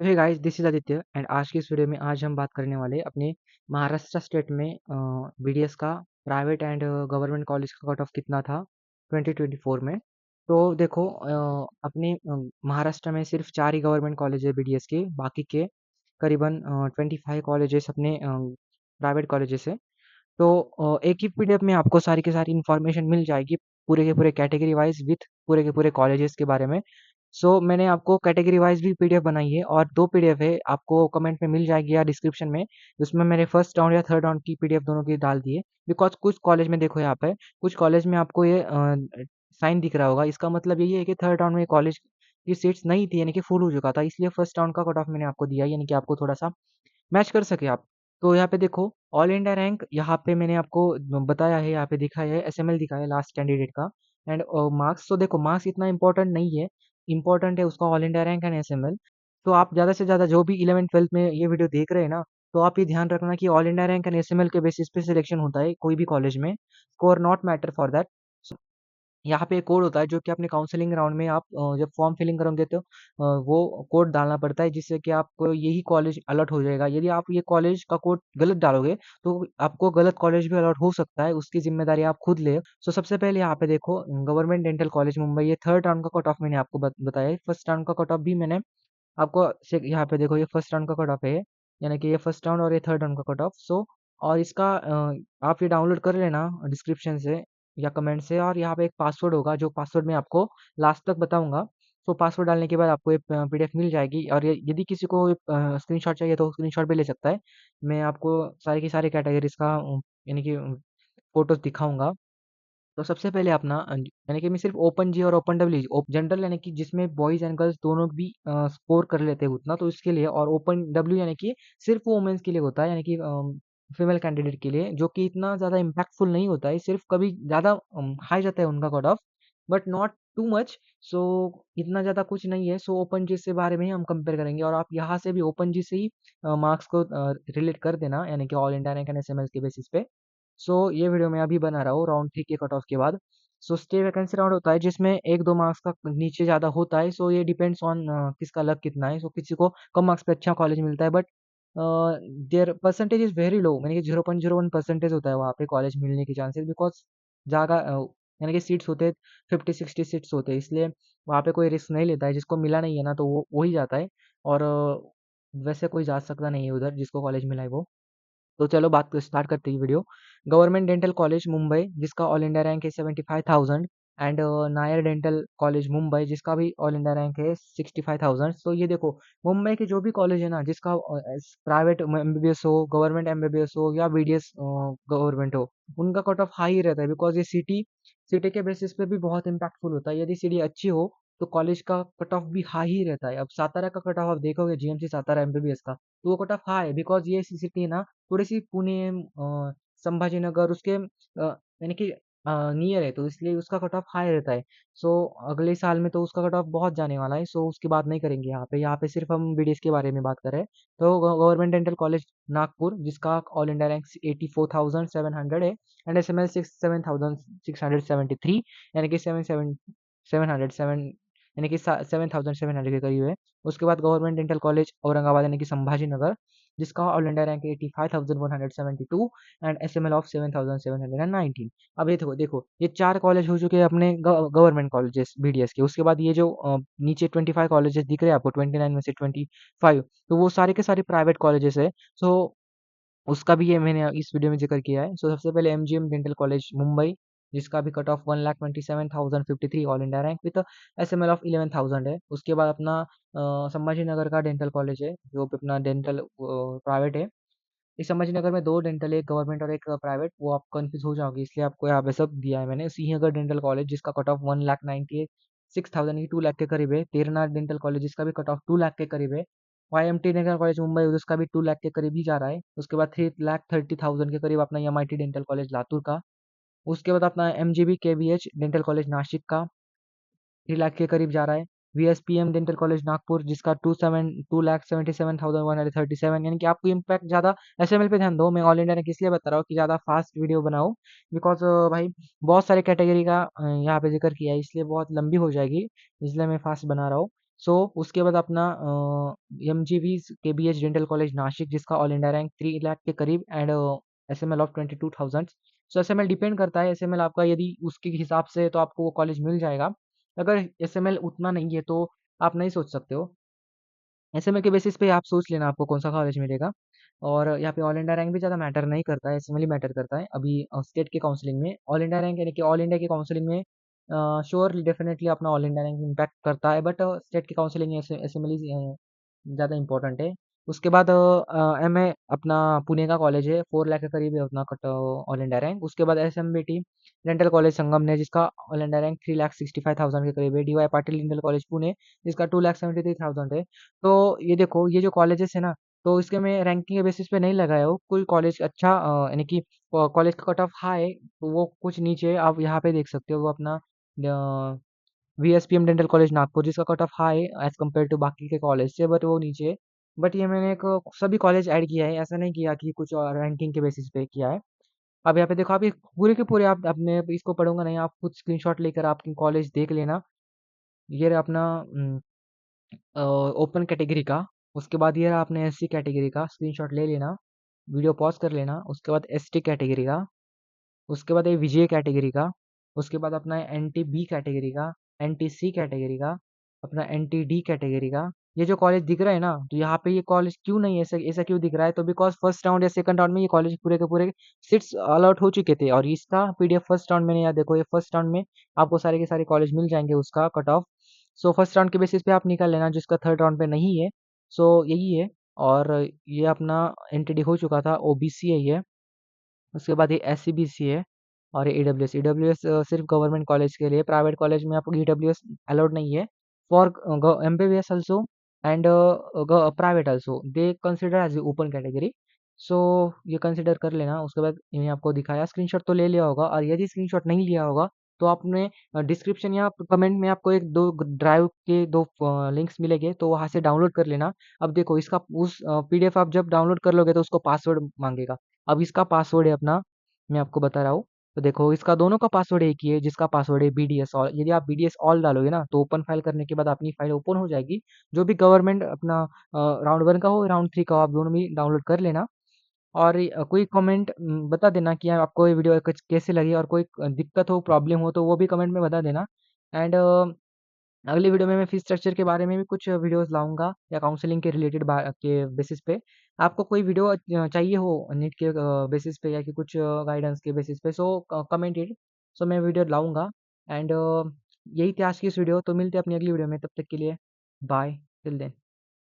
Hey guys, this is Aditya and आज की इस वीडियो में आज हम बात करने वाले अपने महाराष्ट्र स्टेट में बीडीएस का प्राइवेट एंड गवर्नमेंट कॉलेज का कट ऑफ कितना था 2024 में। तो देखो अपने महाराष्ट्र में सिर्फ 4 ही गवर्नमेंट कॉलेज है बीडीएस के, बाकी के करीबन 25 कॉलेजेस अपने प्राइवेट कॉलेजेस है। तो एक ही पीडीएफ में आपको सारी की सारी इन्फॉर्मेशन मिल जाएगी पूरे के पूरे कैटेगरी वाइज विथ पूरे के पूरे कॉलेजेस के बारे में। मैंने आपको कैटेगरी वाइज भी पीडीएफ बनाई है और 2 पीडीएफ है, आपको कमेंट में मिल जाएगी या डिस्क्रिप्शन में। उसमें मैंने फर्स्ट राउंड या थर्ड राउंड की पीडीएफ दोनों की डाल दी है। बिकॉज़ कुछ कॉलेज में देखो यहाँ पे, कुछ कॉलेज में आपको ये साइन दिख रहा होगा, इसका मतलब यही है कि थर्ड राउंड में कॉलेज की सीट्स नहीं थी, यानी कि फुल हो चुका था। इसलिए फर्स्ट राउंड का कट ऑफ मैंने आपको दिया है, यानी कि आपको थोड़ा-सा मैच कर सके आप। तो यहाँ पे देखो ऑल इंडिया रैंक यहाँ पे मैंने आपको बताया है, यहाँ पे दिखाया है, एसएमएल दिखाया है लास्ट कैंडिडेट का। एंड मार्क्स तो देखो, मार्क्स इतना इंपॉर्टेंट नहीं है, इंपॉर्टेंट है उसका all India rank and SML. तो आप ज़्यादा से ज़्यादा जो भी 11th 12th में ये वीडियो देख रहे हैं ना, तो आप ये ध्यान रखना कि all India rank and SML के बेसिस पे सिलेक्शन होता है कोई भी कॉलेज में। Score not matter for that. यहाँ पे एक कोड होता है जो कि अपने काउंसलिंग राउंड में आप जब फॉर्म फिलिंग करोगे तो वो कोड डालना पड़ता है, जिससे कि आपको यही कॉलेज अलॉट हो जाएगा। यदि आप ये कॉलेज का कोड गलत डालोगे तो आपको गलत कॉलेज भी अलॉट हो सकता है, उसकी जिम्मेदारी आप खुद ले। सबसे पहले यहाँ पे देखो, गवर्नमेंट डेंटल कॉलेज मुंबई, ये थर्ड राउंड का कट ऑफ मैंने आपको बताया है। फर्स्ट राउंड का कट ऑफ भी मैंने आपको यहाँ पे देखो, ये फर्स्ट राउंड का कट ऑफ है, यानी कि ये फर्स्ट राउंड और ये थर्ड राउंड का कट ऑफ। और इसका आप ये डाउनलोड कर लेना डिस्क्रिप्शन से या कमेंट से, और यहाँ पे एक पासवर्ड होगा जो पासवर्ड मैं आपको लास्ट तक बताऊंगा। पासवर्ड डालने के बाद आपको एक पीडीएफ मिल जाएगी, और यदि किसी को स्क्रीनशॉट चाहिए तो स्क्रीनशॉट भी ले सकता है। मैं आपको सारी की सारी कैटेगरीज का यानी कि फोटोज दिखाऊंगा। तो सबसे पहले अपना यानी कि मैं सिर्फ ओपन जी और ओपन डब्ल्यू जनरल, यानी कि जिसमें बॉयज एंड गर्ल्स दोनों भी स्कोर कर लेते हैं उतना, तो इसके लिए। और ओपन डब्ल्यू यानी कि सिर्फ वुमेन्स के लिए होता है, यानी कि फीमेल कैंडिडेट के लिए, जो कि इतना ज़्यादा इम्पैक्टफुल नहीं होता है, सिर्फ कभी ज़्यादा हाई जाता है उनका cut off, but not too much. So इतना ज़्यादा कुछ नहीं है। ओपन जी से बारे में ही हम कंपेयर करेंगे, और आप यहाँ से भी ओपन जी से ही मार्क्स को रिलेट कर देना, यानी कि all India rank and SML के बेसिस पे। ये वीडियो मैं अभी बना रहा हूँ राउंड 3 के कट ऑफ के बाद। स्टे वैकेंसी राउंड होता है जिसमें 1-2 मार्क्स का नीचे ज़्यादा होता है। ये डिपेंड्स ऑन किसका लक कितना है। किसी को कम मार्क्स पे अच्छा कॉलेज मिलता है, but their percentage is very low, यानी कि 0.01% होता है वहाँ पे कॉलेज मिलने की चांसेस। बिकॉज़ जगह यानी कि सीट्स होते हैं, 50-60 सीट्स होते हैं, इसलिए वहाँ पे कोई रिस्क नहीं लेता है। जिसको मिला नहीं है ना, तो वो ही जाता है। और वैसे कोई जा सकता नहीं है उधर, जिसको कॉलेज मिला है वो। तो चलो बात स्टार्ट करते हैं video. Government dental college Mumbai, जिसका ऑल इंडिया रैंक है 75,000। And Nair dental college Mumbai, जिसका भी ऑल इंडिया रैंक है 65,000। ये देखो, मुंबई के जो भी कॉलेज है ना, जिसका प्राइवेट एमबीबीएस हो, गवर्नमेंट एमबीबीएस हो, या बीडीएस गवर्नमेंट हो, उनका कट ऑफ हाई रहता है। बिकॉज ये सिटी सिटी के बेसिस पे भी बहुत इंपैक्टफुल होता है। यदि सिटी अच्छी हो तो कॉलेज का कट ऑफ भी हाई ही रहता है। अब सातारा का कट ऑफ आप देखोगे, जीएमसी सातारा एमबीबीएस का, तो वो कट ऑफ हाई है। बिकॉज ये सिटी है ना, थोड़ी-सी पुणे संभाजीनगर उसके यानी कि नियर है, तो इसलिए उसका कट ऑफ हाई रहता है। अगले साल में तो उसका कट ऑफ बहुत जाने वाला है। उसकी बात नहीं करेंगे यहाँ पे। यहाँ पे सिर्फ हम बीडीएस के बारे में बात कर रहे हैं। तो गवर्नमेंट डेंटल कॉलेज नागपुर, जिसका ऑल इंडिया रैंक 84,700 है, एंड एसएमएल 67,673, यानी कि 7,700 यानी कि 7,700 के करीब है। उसके बाद गवर्नमेंट डेंटल कॉलेज औरंगाबाद, यानी कि संभाजीनगर, जिसका all India rank 85,172 and SML of 7,719। अब ये देखो देखो, ये 4 कॉलेज हो चुके हैं अपने गवर्नमेंट कॉलेजेस बीडीएस के। उसके बाद ये जो नीचे 25 कॉलेजेस दिख रहे हैं आपको, 29 में से 25, तो वो सारे के सारे प्राइवेट कॉलेजेस है। सो उसका भी ये मैंने इस वीडियो में जिक्र किया है। सबसे पहले एमजीएम डेंटल कॉलेज मुंबई, जिसका भी cut off 1,27,053 all India rank with SML of 11,000 है। उसके बाद अपना संभाजी नगर का डेंटल कॉलेज है, जो कि अपना डेंटल प्राइवेट है। इस संभाजी नगर में 2 डेंटल है, एक गवर्नमेंट और एक प्राइवेट। वो आप कंफ्यूज हो जाओगे, इसलिए आपको यहाँ पे सब दिया है मैंने। सिंहगढ़ डेंटल कॉलेज, जिसका कट ऑफ 1,96,000 की 2 लाख के करीब है। तेरनाथ डेंटल कॉलेज, जिसका भी कट ऑफ 2 लाख के करीब है। वाईएमटी डेंटल कॉलेज मुंबई, उसका भी 2 लाख के करीब ही जा रहा है। उसके बाद 3,30,000 के करीब अपना एमआईटी डेंटल कॉलेज लातूर का। उसके बाद अपना एमजीबी केवीएच डेंटल कॉलेज नासिक का 3 लाख के करीब जा रहा है। वीएसपीएम डेंटल कॉलेज नागपुर, जिसका 2,77,137, यानी कि आपको इम्पैक्ट ज़्यादा एसएमएल पे ध्यान दो। मैं ऑल इंडिया रैंक इसलिए बता रहा हूँ कि ज़्यादा फास्ट वीडियो बनाओ। बिकॉज भाई बहुत सारे कैटेगरी का यहाँ पे जिक्र किया है, इसलिए बहुत लंबी हो जाएगी, इसलिए मैं फास्ट बना रहा हूँ। सो उसके बाद अपना एमजीवी केबीएच डेंटल कॉलेज नासिक जिसका ऑल इंडिया रैंक 3 लाख के करीब and SML of 22,000। So SML depend करता है, एसएमएल आपका यदि उसके हिसाब से तो आपको वो कॉलेज मिल जाएगा। अगर एसएमएल उतना नहीं है तो आप नहीं सोच सकते हो। एसएमएल के बेसिस पे आप सोच लेना आपको कौन-सा कॉलेज मिलेगा। और यहाँ पे ऑल इंडिया रैंक भी ज़्यादा मैटर नहीं करता है, एसएमएल ही मैटर करता है। अभी स्टेट के काउंसलिंग में ऑल इंडिया रैंक यानी कि ऑल इंडिया की काउंसलिंग में श्योरली डेफिनिटली अपना ऑल इंडिया रैंक इम्पैक्ट करता है, बट स्टेट की काउंसलिंग में एसएमएल ही ज़्यादा इम्पोर्टेंट है। उसके बाद एमए अपना पुणे का कॉलेज है, 4 लाख के करीब है उतना कट ऑल इंडिया रैंक। उसके बाद एसएमबीटी डेंटल कॉलेज संगम ने जिसका ऑल इंडिया रैंक 3,65,000 के करीब है। DY Patil dental college Pune जिसका 2,73,000 है। तो ये देखो ये जो कॉलेजेस है ना, तो इसके मैं रैंकिंग के बेसिस पे नहीं लगाया हूँ। कोई कॉलेज अच्छा यानी कि कॉलेज का कट ऑफ हाई तो वो कुछ नीचे है, आप यहाँ पे देख सकते हो वो अपना वीएसपीएम डेंटल कॉलेज नागपुर जिसका cut off high as compared to बाकी के कॉलेज से, बट वो नीचे है। बट ये मैंने एक सभी कॉलेज ऐड किया है, ऐसा नहीं किया कि कुछ रैंकिंग के बेसिस पे किया है। अब यहाँ पे देखो, आप ये पूरे के पूरे आप अपने इसको पढ़ूंगा नहीं, आप कुछ स्क्रीनशॉट लेकर आपकी कॉलेज देख लेना। ये रहा अपना ओपन कैटेगरी का। उसके बाद ये रहा आपने एससी कैटेगरी का, स्क्रीनशॉट ले लेना, वीडियो पॉज कर लेना। उसके बाद एसटी कैटेगरी का, उसके बाद ये विजय कैटेगरी का, उसके बाद अपना एन टी बी कैटेगरी का, एन टी सी कैटेगरी का, अपना एन टी डी कैटेगरी का। ये जो कॉलेज दिख रहा है ना, तो यहाँ पे ये कॉलेज क्यों नहीं ऐसा ऐसा क्यों दिख रहा है, तो बिकॉज फर्स्ट राउंड या सेकंड राउंड में ये कॉलेज पूरे के पूरे सीट्स अलॉट हो चुके थे, और इसका पीडीएफ फर्स्ट राउंड में नहीं आया। देखो ये फर्स्ट राउंड में आपको सारे के सारे कॉलेज मिल जाएंगे उसका cut off. So first round के बेसिस पे आप निकाल लेना, जिसका थर्ड राउंड पे नहीं है। सो यही है। और ये अपना एनटीडी हो चुका था, ओबीसी है ये। उसके बाद ये एससीबीसी है। और ये ईडब्ल्यूएस ईडब्ल्यूएस सिर्फ गवर्नमेंट कॉलेज के लिए, प्राइवेट कॉलेज में आपको ईडब्ल्यूएस अलाउड नहीं है for MBBS also and private also they consider as open category. So ये कंसिडर कर लेना। उसके बाद मैंने आपको दिखाया, स्क्रीनशॉट तो ले लिया होगा, और यदि स्क्रीनशॉट नहीं लिया होगा तो आपने डिस्क्रिप्शन या कमेंट में आपको एक दो ड्राइव के दो लिंक्स मिलेंगे, तो वहाँ से डाउनलोड कर लेना। अब देखो इसका उस पीडीएफ आप जब डाउनलोड कर लोगे तो उसको पासवर्ड मांगेगा। अब इसका पासवर्ड है अपना, मैं आपको बता रहा हूँ। तो देखो इसका दोनों का पासवर्ड एक ही है, जिसका पासवर्ड है बीडीएस ऑल। यदि आप बीडीएस ऑल डालोगे ना, तो ओपन फाइल करने के बाद अपनी फाइल ओपन हो जाएगी। जो भी गवर्नमेंट अपना राउंड 1 का हो राउंड 3 का हो, आप दोनों भी डाउनलोड कर लेना। और कोई कमेंट बता देना कि आपको ये वीडियो कुछ कैसे लगी, और कोई दिक्कत हो प्रॉब्लम हो तो वो भी कमेंट में बता देना। एंड अगली वीडियो में मैं फीस स्ट्रक्चर के बारे में भी कुछ वीडियोस लाऊंगा, या काउंसलिंग के रिलेटेड के बेसिस पे। आपको कोई वीडियो चाहिए हो नीट के बेसिस पे, या कि कुछ गाइडेंस के बेसिस पे, सो कमेंट इट। सो मैं वीडियो लाऊंगा। एंड यही थी आज की इस वीडियो, तो मिलते हैं अपनी अगली वीडियो में, तब तक के लिए बाय टिल देन।